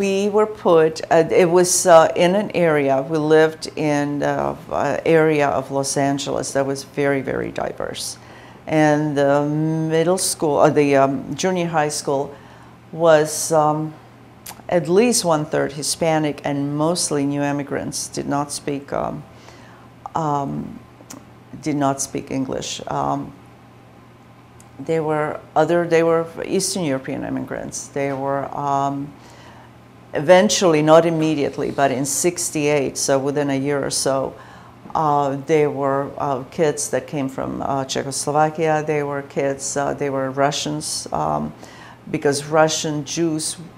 We were put, it was in an area, we lived in an area of Los Angeles that was very, very diverse. And the middle school, or the junior high school was at least 1/3 Hispanic and mostly new immigrants, did not speak English. They were Eastern European immigrants. They were eventually, not immediately, but in '68, so within a year or so, they were kids that came from Czechoslovakia. They were kids, they were Russians, because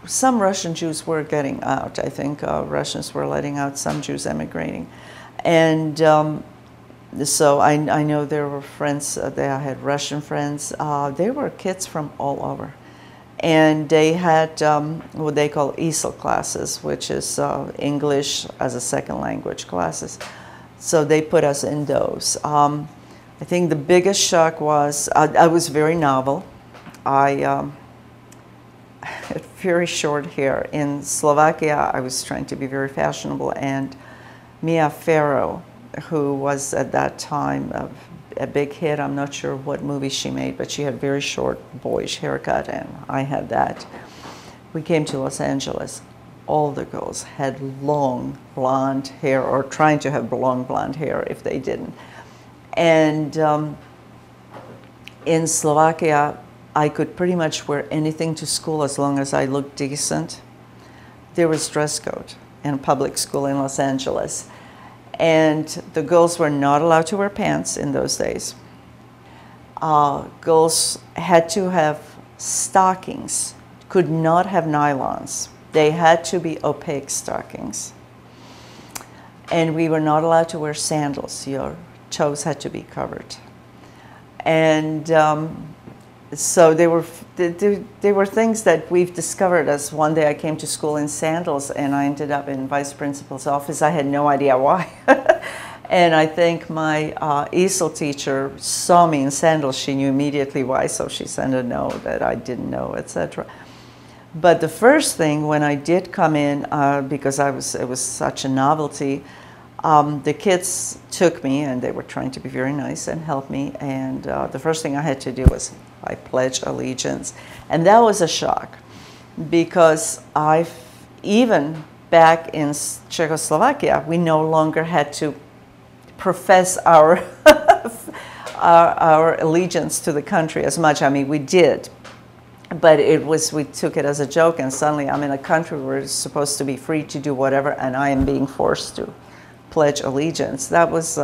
some Russian Jews were getting out. I think Russians were letting out some Jews emigrating. And so I know there were friends, I had Russian friends. They were kids from all over. And they had what they call ESL classes, which is English as a second language classes. So they put us in those. I think the biggest shock was, I was very novel. I had very short hair. In Slovakia, I was trying to be very fashionable, and Farrow, who was at that time a big hit. I'm not sure what movie she made, but she had very short, boyish haircut, and I had that. We came to Los Angeles. All the girls had long blonde hair, or trying to have long blonde hair if they didn't. And in Slovakia, I could pretty much wear anything to school as long as I looked decent. There was dress code in public school in Los Angeles. And the girls were not allowed to wear pants in those days. Girls had to have stockings, could not have nylons. They had to be opaque stockings. And we were not allowed to wear sandals. Your toes had to be covered. And so there were things that we've discovered. As one day I came to school in sandals, and I ended up in vice principal's office. I had no idea why. And I think my ESL teacher saw me in sandals. She knew immediately why, so she sent a note that I didn't know, etc. But the first thing when I did come in, because it was such a novelty, the kids took me, and they were trying to be very nice and help me. And the first thing I had to do was I pledge allegiance. And that was a shock, because even back in Czechoslovakia, we no longer had to profess our our allegiance to the country as much. I mean, we did, but we took it as a joke, and suddenly I'm in a country where it's supposed to be free to do whatever, and I am being forced to pledge allegiance. That was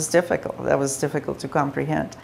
difficult. That was difficult to comprehend.